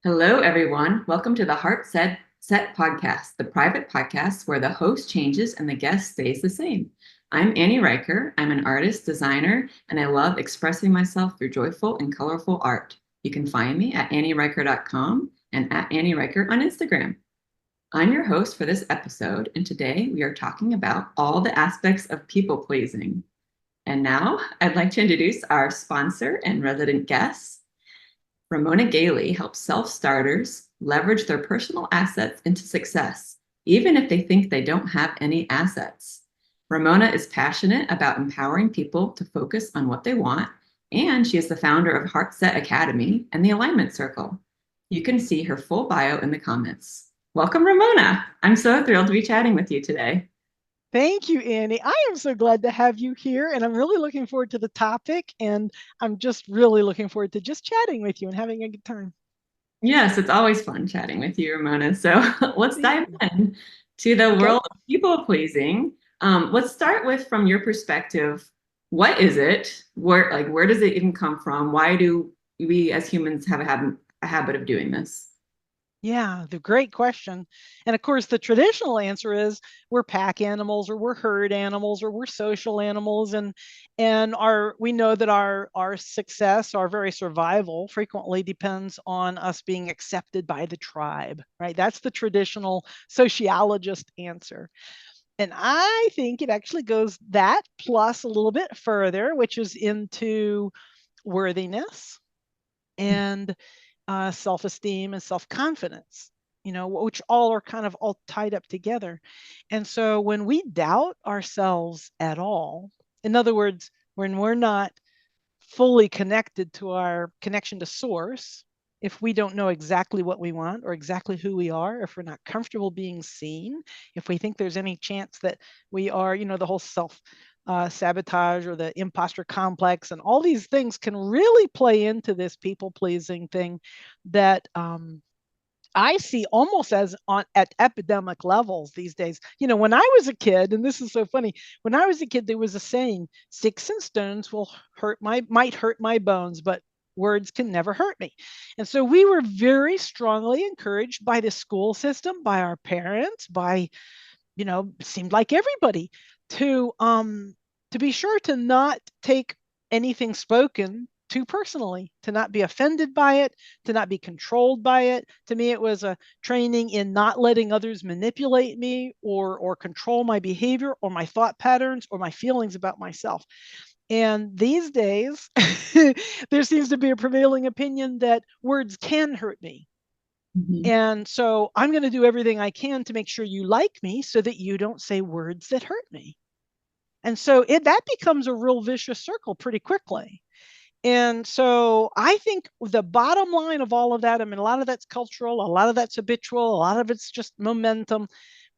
Hello, everyone. Welcome to the HeartSet podcast, the private podcast where the host changes and the guest stays the same. I'm Annie Riker. I'm an artist, designer, and I love expressing myself through joyful and colorful art. You can find me at annieriker.com and at Annie Riker on Instagram. I'm your host for this episode, and today we are talking about all the aspects of people pleasing. And now I'd like to introduce our sponsor and resident guest. Ramona Galey helps self-starters leverage their personal assets into success, even if they think they don't have any assets. Ramona is passionate about empowering people to focus on what they want, and she is the founder of HeartSet Academy and the Alignment Circle. You can see her full bio in the comments. Welcome, Ramona. I'm so thrilled to be chatting with you today. Thank you, Annie. I am so glad to have you here, and I'm really looking forward to the topic. And I'm just really looking forward to just chatting with you and having a good time. Yes, it's always fun chatting with you, Ramona. So let's Thank dive you. in to the Okay. world of people pleasing. Let's start with from your perspective, what is it? Where does it even come from? Why do we as humans have a habit of doing this? Yeah, the great question. And of course, the traditional answer is we're pack animals or we're herd animals or we're social animals. And our we know that our success, our very survival frequently depends on us being accepted by the tribe, right? That's the traditional sociologist answer. And I think it actually goes that plus a little bit further, which is into worthiness and self-esteem and self-confidence, which all are kind of all tied up together. And so when we doubt ourselves at all, in other words, when we're not fully connected to our connection to source, if we don't know exactly what we want or exactly who we are, if we're not comfortable being seen, if we think there's any chance that we are, the whole sabotage or the impostor complex and all these things can really play into this people pleasing thing that I see almost as on at epidemic levels these days. When I was a kid, and this is so funny, when I was a kid, there was a saying, sticks and stones will might hurt my bones, but words can never hurt me. And so we were very strongly encouraged by the school system, by our parents, by, seemed like everybody to be sure to not take anything spoken too personally, to not be offended by it, to not be controlled by it. To me, it was a training in not letting others manipulate me or control my behavior or my thought patterns or my feelings about myself. And these days, there seems to be a prevailing opinion that words can hurt me. Mhm. And so I'm going to do everything I can to make sure you like me so that you don't say words that hurt me. And so that becomes a real vicious circle pretty quickly. And so I think the bottom line of all of that, I mean, a lot of that's cultural, a lot of that's habitual, a lot of it's just momentum.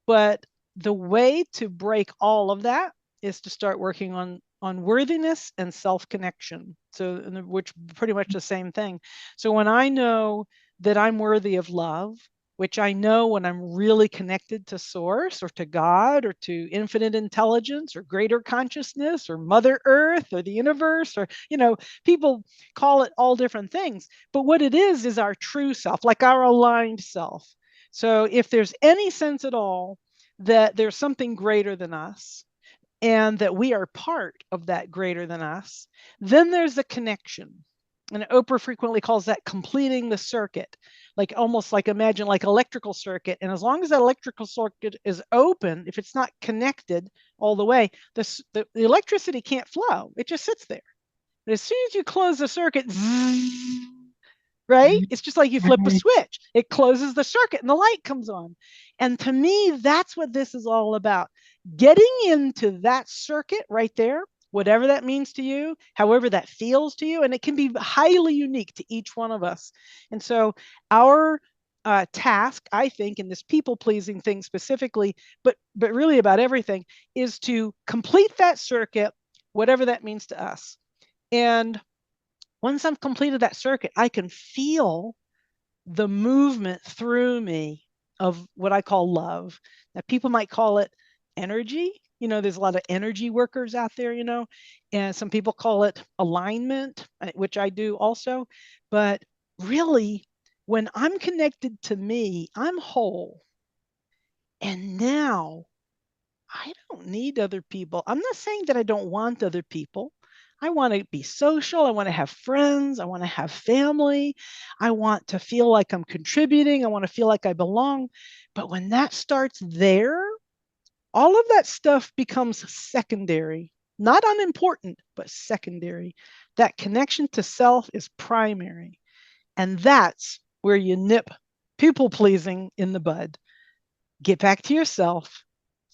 But the way to break all of that is to start working on worthiness and self-connection. So, which pretty much the same thing. So when I know that I'm worthy of love, which I know when I'm really connected to source or to God or to infinite intelligence or greater consciousness or Mother Earth or the universe, or, people call it all different things. But what it is our true self, like our aligned self. So if there's any sense at all that there's something greater than us and that we are part of that greater than us, then there's a connection. And Oprah frequently calls that completing the circuit, like almost like imagine like electrical circuit. And as long as that electrical circuit is open, if it's not connected all the way, the electricity can't flow. It just sits there. But as soon as you close the circuit, zzz, right? It's just like you flip a Right. switch. It closes the circuit and the light comes on. And to me, that's what this is all about. Getting into that circuit right there, whatever that means to you, however that feels to you, and it can be highly unique to each one of us. And so our task, I think, in this people pleasing thing specifically, but really about everything, is to complete that circuit, whatever that means to us. And once I've completed that circuit, I can feel the movement through me of what I call love. Now, people might call it energy. There's a lot of energy workers out there, and some people call it alignment, which I do also. But really, When I'm connected to me, I'm whole. And now I don't need other people. I'm not saying that I don't want other people. I want to be social. I want to have friends. I want to have family. I want to feel like I'm contributing. I want to feel like I belong. But when that starts there, all of that stuff becomes secondary, not unimportant, but secondary. That connection to self is primary. And that's where you nip people pleasing in the bud. Get back to yourself,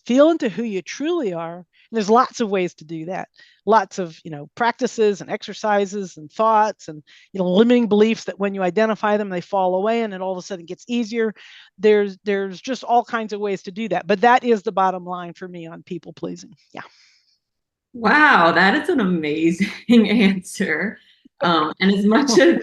feel into who you truly are. And there's lots of ways to do that. Lots of, practices and exercises and thoughts and, limiting beliefs that when you identify them, they fall away and it all of a sudden gets easier. There's just all kinds of ways to do that. But that is the bottom line for me on people pleasing. Yeah. Wow, that is an amazing answer. And as much as,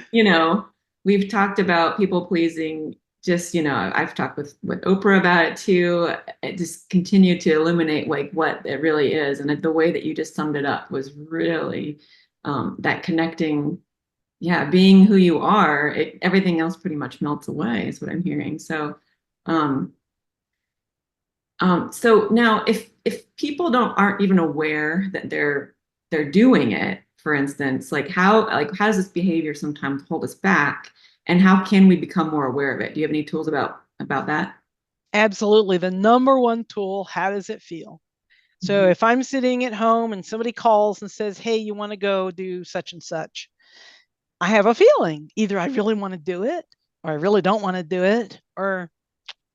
we've talked about people pleasing, just, I've talked with Oprah about it too. It just continue to illuminate like what it really is. And the way that you just summed it up was really that connecting, yeah, being who you are, everything else pretty much melts away, is what I'm hearing. Um, so now if people aren't even aware that they're doing it, for instance, like how does this behavior sometimes hold us back, and how can we become more aware of it? Do you have any tools about that? Absolutely. The number one tool, how does it feel? So Mhm. if I'm sitting at home and somebody calls and says, hey, you want to go do such and such, I have a feeling either I really want to do it or I really don't want to do it or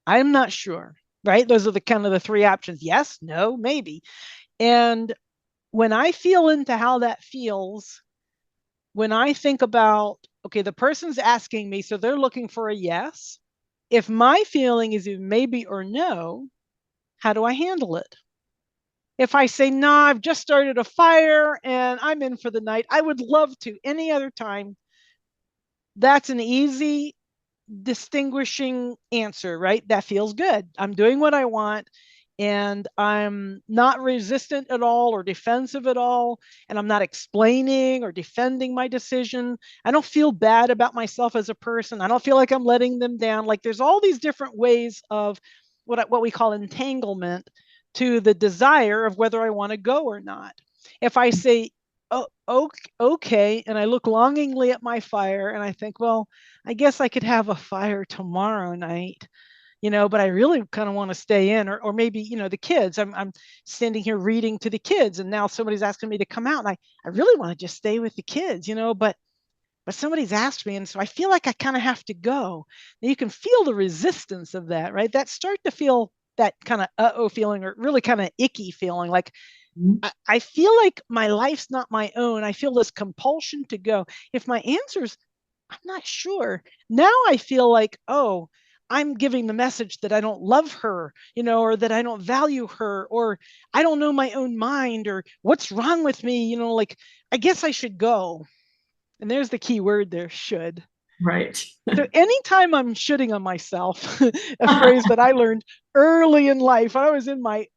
I'm not sure, right? Those are the kind of the three options. Yes, no, maybe. And when I feel into how that feels, when I think about, okay, the person's asking me, so they're looking for a yes. If my feeling is either maybe or no, how do I handle it? If I say, nah, I've just started a fire and I'm in for the night, I would love to any other time. That's an easy distinguishing answer, right? That feels good. I'm doing what I want and I'm not resistant at all or defensive at all. And I'm not explaining or defending my decision. I don't feel bad about myself as a person. I don't feel like I'm letting them down. Like there's all these different ways of what we call entanglement to the desire of whether I want to go or not. If I say, oh, okay, and I look longingly at my fire and I think, well, I guess I could have a fire tomorrow night, but I really kind of want to stay in, or maybe, the kids, I'm standing here reading to the kids and now somebody's asking me to come out and I really want to just stay with the kids, but somebody's asked me. And so I feel like I kind of have to go. Now you can feel the resistance of that, right? That start to feel that kind of uh-oh feeling or really kind of icky feeling like I feel like my life's not my own. I feel this compulsion to go. If my answer's I'm not sure. Now I feel like, oh, I'm giving the message that I don't love her, or that I don't value her, or I don't know my own mind, or what's wrong with me, like I guess I should go. And there's the key word there, should. Right. So anytime I'm shitting on myself, a phrase that I learned early in life, I was in my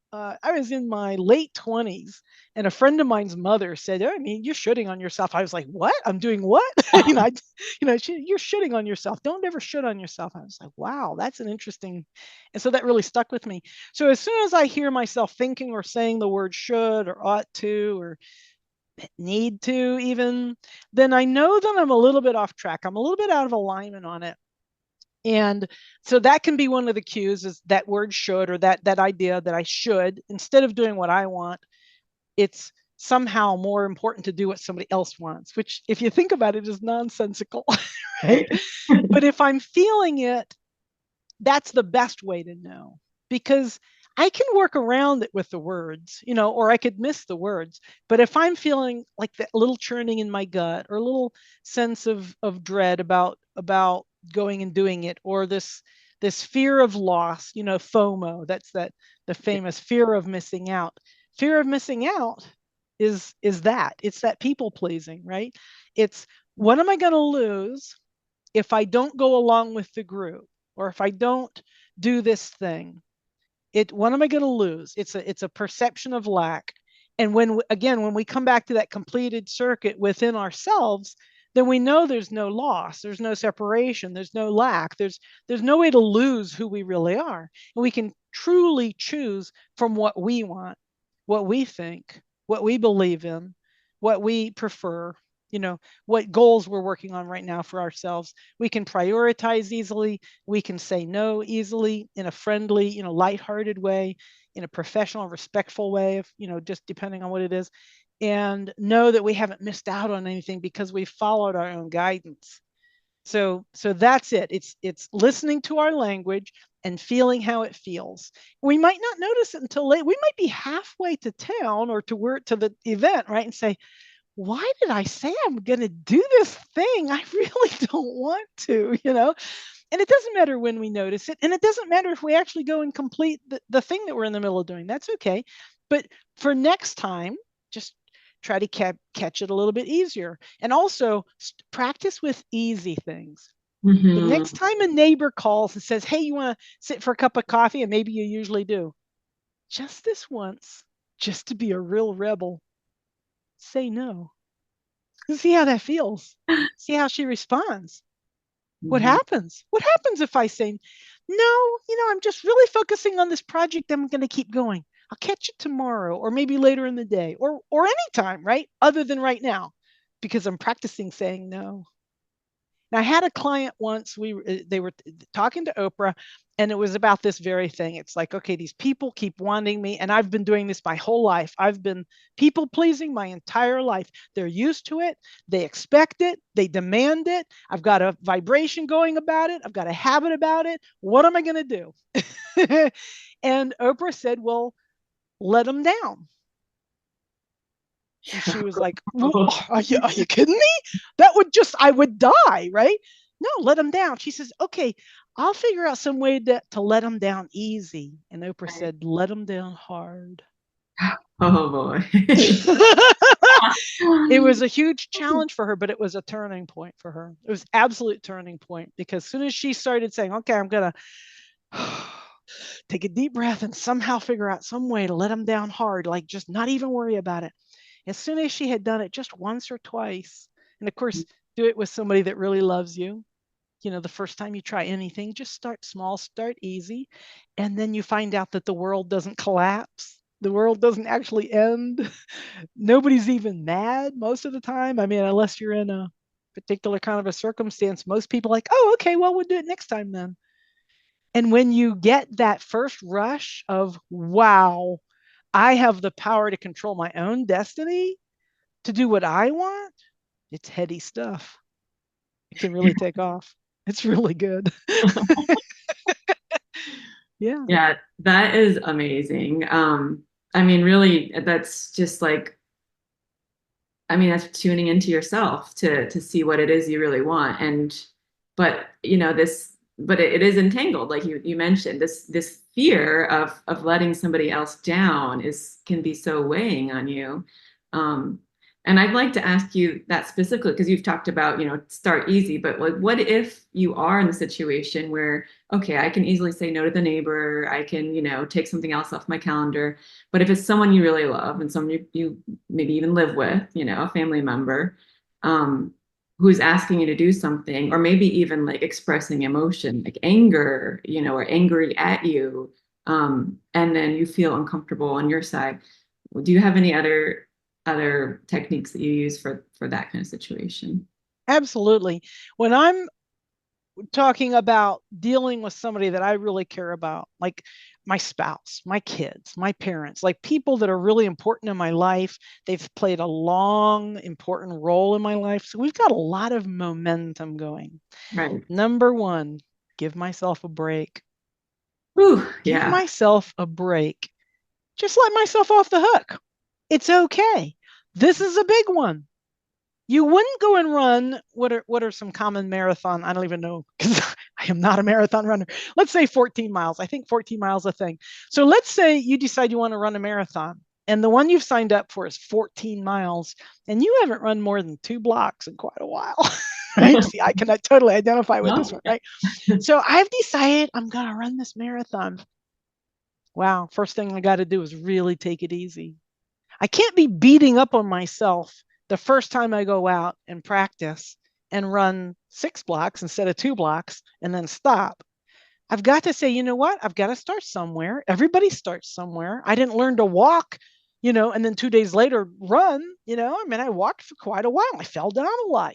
late 20s, and a friend of mine's mother said, "Oh, I mean, you're shitting on yourself." I was like, "What? I'm doing what?" You're shitting on yourself. Don't ever shit on yourself. I was like, "Wow, that's an interesting," and so that really stuck with me. So as soon as I hear myself thinking or saying the word should or ought to or need to even, then I know that I'm a little bit off track. I'm a little bit out of alignment on it. And so that can be one of the cues is that word should or that idea that I should, instead of doing what I want, it's somehow more important to do what somebody else wants, which if you think about it is nonsensical, right? Right. But if I'm feeling it, that's the best way to know because I can work around it with the words, or I could miss the words. But if I'm feeling like that little churning in my gut or a little sense of dread about going and doing it, or this fear of loss, FOMO, that's the famous fear of missing out. Fear of missing out is that. It's that people pleasing, right? It's what am I going to lose if I don't go along with the group or if I don't do this thing? What am I going to lose? It's a perception of lack. And when we come back to that completed circuit within ourselves, then we know there's no loss, there's no separation, there's no lack, there's no way to lose who we really are. And we can truly choose from what we want, what we think, what we believe in, what we prefer, what goals we're working on right now for ourselves. We can prioritize easily. We can say no easily in a friendly, lighthearted way, in a professional, respectful way, if, just depending on what it is, and know that we haven't missed out on anything because we followed our own guidance. So that's it. It's listening to our language and feeling how it feels. We might not notice it until late. We might be halfway to town or to the event, right? And say, why did I say I'm going to do this thing? I really don't want to, And it doesn't matter when we notice it. And it doesn't matter if we actually go and complete the thing that we're in the middle of doing. That's okay. But for next time, just try to catch it a little bit easier. And also practice with easy things. The next time a neighbor calls and says, hey, you want to sit for a cup of coffee? And maybe you usually do. Just this once, just to be a real rebel, say no. See how that feels. See how she responds. What happens? What happens if I say, no, I'm just really focusing on this project. I'm going to keep going. I'll catch it tomorrow or maybe later in the day or anytime, right? Other than right now, because I'm practicing saying no. And I had a client once, they were talking to Oprah, and it was about this very thing. It's like, okay, these people keep wanting me, and I've been doing this my whole life. I've been people pleasing my entire life. They're used to it. They expect it. They demand it. I've got a vibration going about it. I've got a habit about it. What am I going to do? And Oprah said, well, let them down. And she was like, are you kidding me? I would die, right? No, let them down. She says, okay, I'll figure out some way to let them down easy. And Oprah said, let them down hard. Oh boy. It was a huge challenge for her, but it was a turning point for her. It was absolute turning point because as soon as she started saying, okay, I'm going to take a deep breath and somehow figure out some way to let them down hard, like just not even worry about it. As soon as she had done it just once or twice, and of course, do it with somebody that really loves you. The first time you try anything, just start small, start easy. And then you find out that the world doesn't collapse. The world doesn't actually end. Nobody's even mad most of the time. I mean, unless you're in a particular kind of a circumstance, most people are like, oh, okay, well, we'll do it next time then. And when you get that first rush of, wow, I have the power to control my own destiny, to do what I want, it's heady stuff. It can really take off. It's really good. Yeah. Yeah, that is amazing. I mean, really, that's just like, I mean, that's tuning into yourself to see what it is you really want. But it is entangled, like you mentioned, this fear of letting somebody else down can be so weighing on you. Um, and I'd like to ask you that specifically because you've talked about, start easy, but like, what if you are in the situation where, okay, I can easily say no to the neighbor, I can, take something else off my calendar, but if it's someone you really love and someone you maybe even live with, a family member, who's asking you to do something, or maybe even like expressing emotion, like anger, or angry at you, and then you feel uncomfortable on your side. Do you have any other techniques that you use for that kind of situation? Absolutely. When I'm talking about dealing with somebody that I really care about, like my spouse, my kids, my parents, like people that are really important in my life. They've played a long, important role in my life. So we've got a lot of momentum going. Right. Number one, give myself a break. Ooh, Give yeah. myself a break. Just let myself off the hook. It's okay. This is a big one. You wouldn't go and run. What are some common marathon? I don't even know because I am not a marathon runner. Let's say 14 miles. I think 14 miles a thing. So let's say you decide you want to run a marathon, and the one you've signed up for is 14 miles, and you haven't run more than 2 blocks in quite a while. Right? See, I can totally identify with this No. one, right? So I've decided I'm gonna run this marathon. Wow, first thing I got to do is really take it easy. I can't be beating up on myself the first time I go out and practice and run 6 blocks instead of 2 blocks and then stop. I've got to say, you know what? I've got to start somewhere. Everybody starts somewhere. I didn't learn to walk, and then 2 days later run, I mean, I walked for quite a while. I fell down a lot,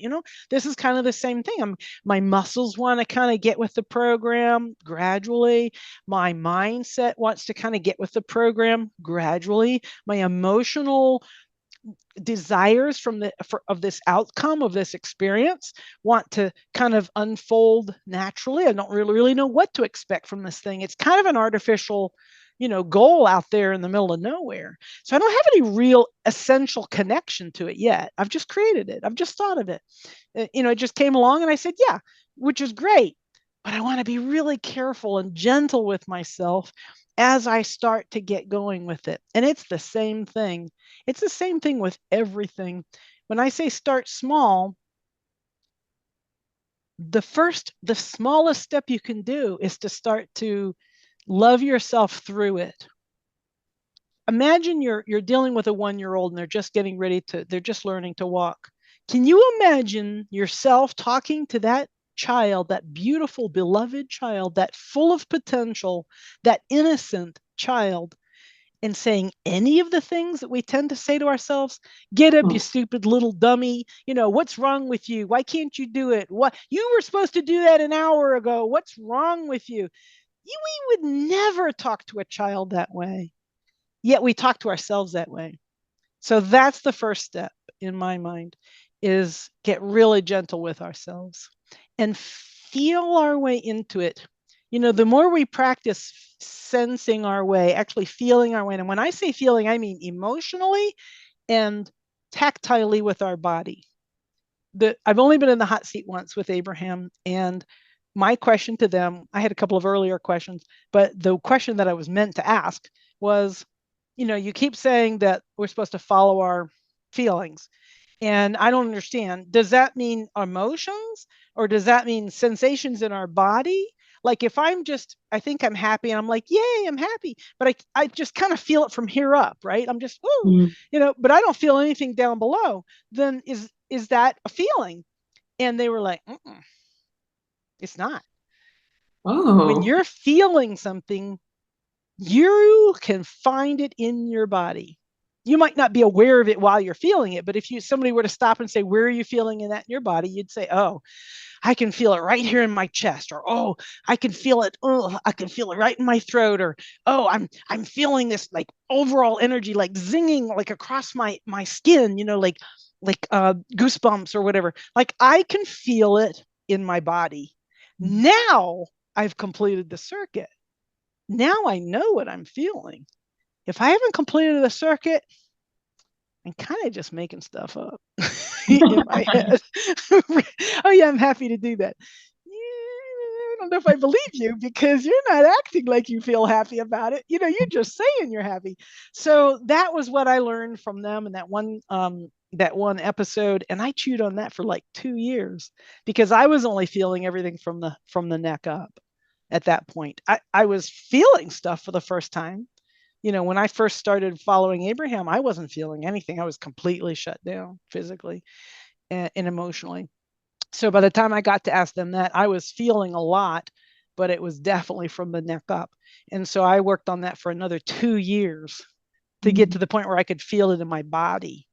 this is kind of the same thing. My muscles want to kind of get with the program gradually. My mindset wants to kind of get with the program gradually. My emotional desires of this outcome of this experience want to kind of unfold naturally. I don't really know what to expect from this thing. It's kind of an artificial goal out there in the middle of nowhere. So I don't have any real essential connection to it yet. I've just created it. I've just thought of it. It just came along and I said, yeah, which is great. But I want to be really careful and gentle with myself as I start to get going with it. And it's the same thing. It's the same thing with everything. When I say start small, the smallest step you can do is to start to love yourself through it. Imagine you're dealing with a 1-year-old and they're just learning to walk. Can you imagine yourself talking to that child, that beautiful, beloved child, that full of potential, that innocent child, and saying any of the things that we tend to say to ourselves? Get up, you stupid little dummy. What's wrong with you? Why can't you do it? What, you were supposed to do that an hour ago. What's wrong with you? We would never talk to a child that way. Yet we talk to ourselves that way. So that's the first step in my mind, is get really gentle with ourselves and feel our way into it. The more we practice sensing our way, actually feeling our way, and when I say feeling, I mean emotionally and tactilely with our body. I've only been in the hot seat once with Abraham, and my question to them, I had a couple of earlier questions, but the question that I was meant to ask was, you keep saying that we're supposed to follow our feelings. And I don't understand. Does that mean emotions, or does that mean sensations in our body? Like if I think I'm happy and I'm like, yay, I'm happy. But I just kind of feel it from here up, right? I'm just, ooh, but I don't feel anything down below. Then is that a feeling? And they were like, it's not. When Oh. you're feeling something, you can find it in your body. You might not be aware of it while you're feeling it, but if somebody were to stop and say, where are you feeling in your body? You'd say, oh, I can feel it right here in my chest, or oh, I can feel it. Oh, I can feel it right in my throat, or oh, I'm feeling this like overall energy, like zinging like across my skin, like goosebumps or whatever. Like I can feel it in my body. Now I've completed the circuit. Now I know what I'm feeling. If I haven't completed the circuit, I'm kind of just making stuff up in my head. Oh yeah, I'm happy to do that. Yeah, I don't know if I believe you, because you're not acting like you feel happy about it. You're just saying you're happy. So that was what I learned from them in that one episode, and I chewed on that for like 2 years, because I was only feeling everything from the neck up. At that point, I was feeling stuff for the first time. When I first started following Abraham, I wasn't feeling anything. I was completely shut down physically and emotionally. So by the time I got to ask them that, I was feeling a lot, but it was definitely from the neck up. And so I worked on that for another 2 years to get to the point where I could feel it in my body.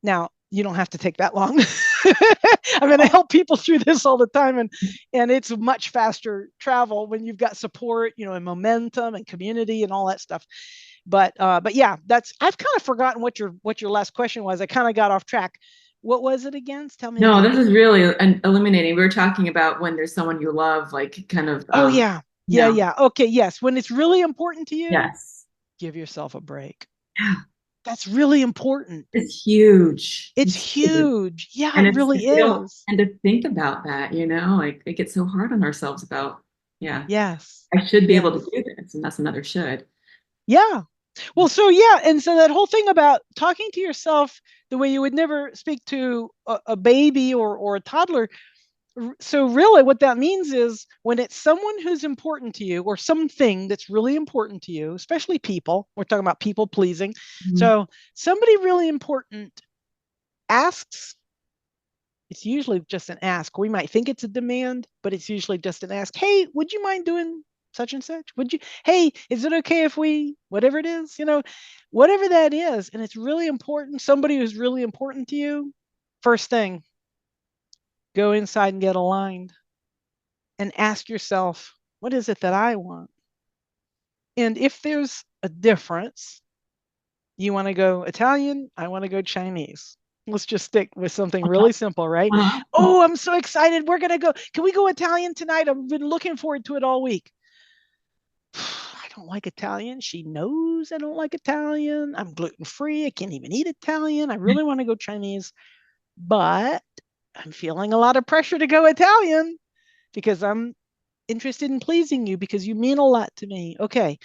Now, you don't have to take that long. I mean, I help people through this all the time, and it's much faster travel when you've got support, and momentum and community and all that stuff. But yeah, I've kind of forgotten what your last question was. I kind of got off track. What was it again? Tell me No, again. this is really illuminating. We were talking about when there's someone you love, like kind of, Oh yeah. you know, Yeah. Okay. Yes. When it's really important to you, yes. give yourself a break. Yeah, That's really important. it's huge. It's It's huge. huge. Yeah, And it it's, really we don't, is. and to think about that, like we get so hard on ourselves about, yeah, Yes. I should be able to Yes. do this. And that's another should. Yeah. Well, so yeah, and so that whole thing about talking to yourself the way you would never speak to a baby or a toddler. So really what that means is, when it's someone who's important to you, or something that's really important to you, especially people, we're talking about people pleasing. Mhm. So somebody really important asks It's usually just an ask. We might think it's a demand, but it's usually just an ask. Hey, would you mind doing such and such? Would you, hey, is it okay if we, whatever it is, whatever that is. And it's really important. Somebody who's really important to you, first thing, go inside and get aligned and ask yourself, what is it that I want? And if there's a difference, you want to go Italian, I want to go Chinese. Let's just stick with something really simple, right? Uh-huh. Oh, I'm so excited. We're going to go. Can we go Italian tonight? I've been looking forward to it all week. I don't like Italian. She knows I don't like Italian. I'm gluten free. I can't even eat Italian. I really want to go Chinese, but I'm feeling a lot of pressure to go Italian because I'm interested in pleasing you because you mean a lot to me. Okay.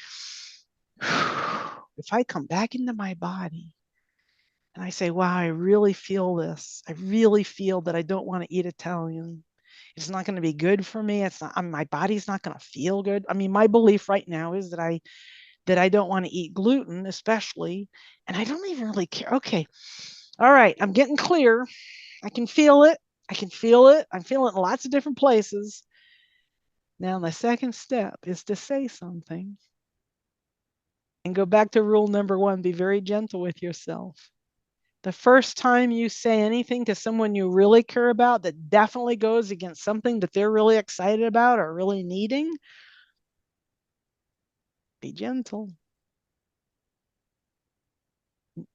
If I come back into my body and I say, wow, I really feel this. I really feel that I don't want to eat Italian. It's not going to be good for me. It's not, my body's not going to feel good. I mean, my belief right now is that I don't want to eat gluten, especially, and I don't even really care. Okay. All right. I'm getting clear. I can feel it. I can feel it. I'm feeling it in lots of different places. Now, the second step is to say something and go back to rule number one, be very gentle with yourself. The first time you say anything to someone you really care about that definitely goes against something that they're really excited about or really needing, be gentle.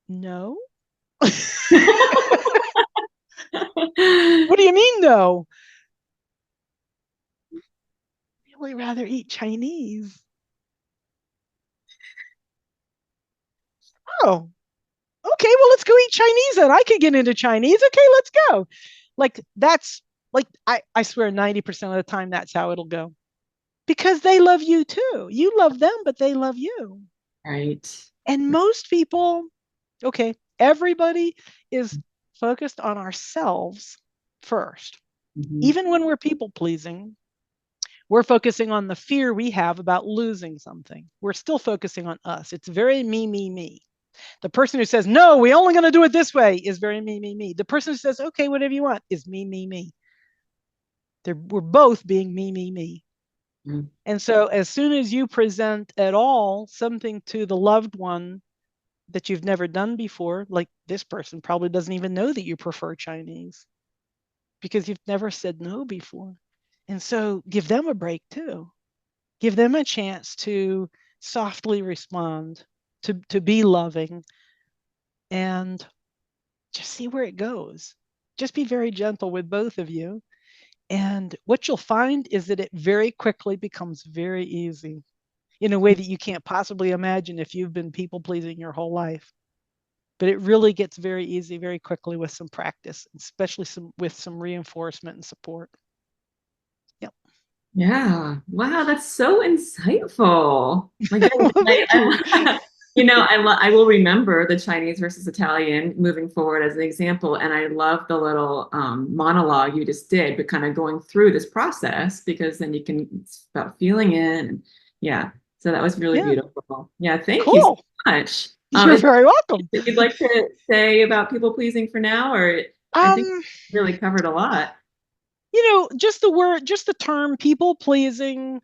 No. What do you mean, no? I'd really rather eat Chinese. Oh, okay. Well, let's go eat Chinese then. I could get into Chinese. Okay, let's go. Like, that's like, I swear 90% of the time, that's how it'll go. Because they love you too. You love them, but they love you. Right. And most people, okay, everybody is focused on ourselves first. Mhm. Even when we're people pleasing, we're focusing on the fear we have about losing something. We're still focusing on us. It's very me, me, me. The person who says, no, we're only going to do it this way is very me, me, me. The person who says, okay, whatever you want is me, me, me. We're both being me, me, me. Mm. And so as soon as you present at all something to the loved one that you've never done before, like this person probably doesn't even know that you prefer Chinese because you've never said no before. And so give them a break too. Give them a chance to softly respond, to be loving, and just see where it goes. Just be very gentle with both of you. And what you'll find is that it very quickly becomes very easy in a way that you can't possibly imagine if you've been people pleasing your whole life. But it really gets very easy very quickly with some practice, especially with some reinforcement and support. Yep. Yeah. Wow, that's so insightful. My goodness. Well, thank you. I will remember the Chinese versus Italian moving forward as an example. And I love the little monologue you just did, but kind of going through this process because then you can, it's about feeling it. And yeah. So that was really Yeah. beautiful. Yeah. Thank you so Cool. much. You're Is there very welcome. anything you'd like to say about people pleasing for now? Or I think Um, really covered a lot. just the word, just the term people pleasing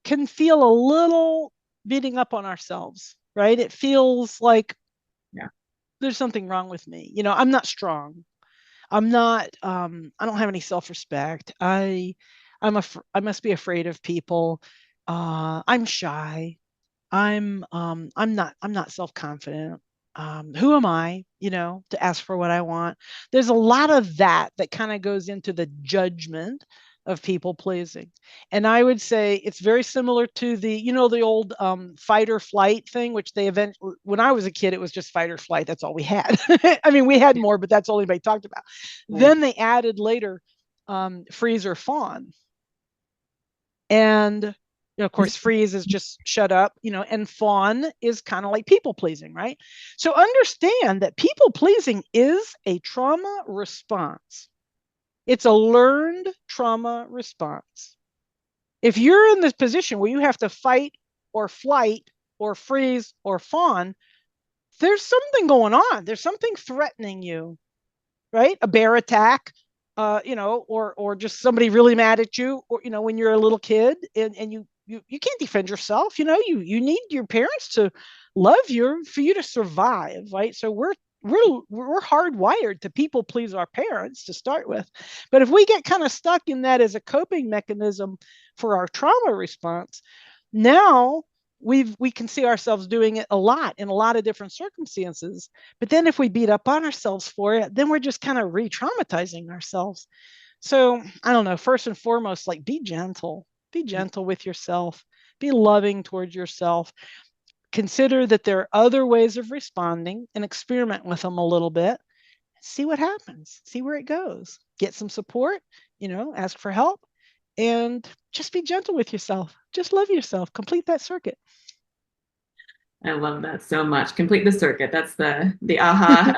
can feel a little beating up on ourselves, right? It feels like Yeah. there's something wrong with me. I'm not strong. I'm not I don't have any self-respect. I must be afraid of people. I'm shy. I'm not self-confident. Who am I, to ask for what I want? There's a lot of that kind of goes into the judgment of people pleasing. And I would say it's very similar to the old fight or flight thing, which they eventually, when I was a kid, it was just fight or flight. That's all we had. I mean, we had more, but that's all anybody talked about. Right. Then they added later freeze or fawn. And of course, freeze is just shut up, and fawn is kind of like people pleasing, right? So understand that people pleasing is a trauma response. It's a learned trauma response. If you're in this position where you have to fight or flight or freeze or fawn, there's something going on. There's something threatening you, right? A bear attack, or just somebody really mad at you, or when you're a little kid and you can't defend yourself. You need your parents to love you for you to survive, right? So we're hardwired to people please our parents to start with. But if we get kind of stuck in that as a coping mechanism for our trauma response, now we can see ourselves doing it a lot in a lot of different circumstances. But then if we beat up on ourselves for it, then we're just kind of re-traumatizing ourselves. So I don't know, first and foremost, like be gentle with yourself, be loving towards yourself. Consider that there are other ways of responding and experiment with them a little bit. See what happens, see where it goes, get some support, ask for help, and just be gentle with yourself. Just love yourself. Complete that circuit. I love that so much. Complete the circuit. That's the aha,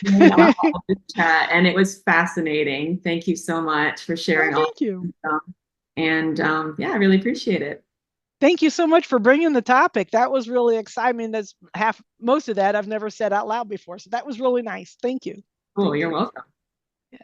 main aha of the chat, and it was fascinating. Thank you so much for sharing all. Thank you. And yeah, I really appreciate it. Thank you so much for bringing the topic. That was really exciting. That's most of that I've never said out loud before. So that was really nice. Thank you. Cool. Thank You're you. welcome. Yeah.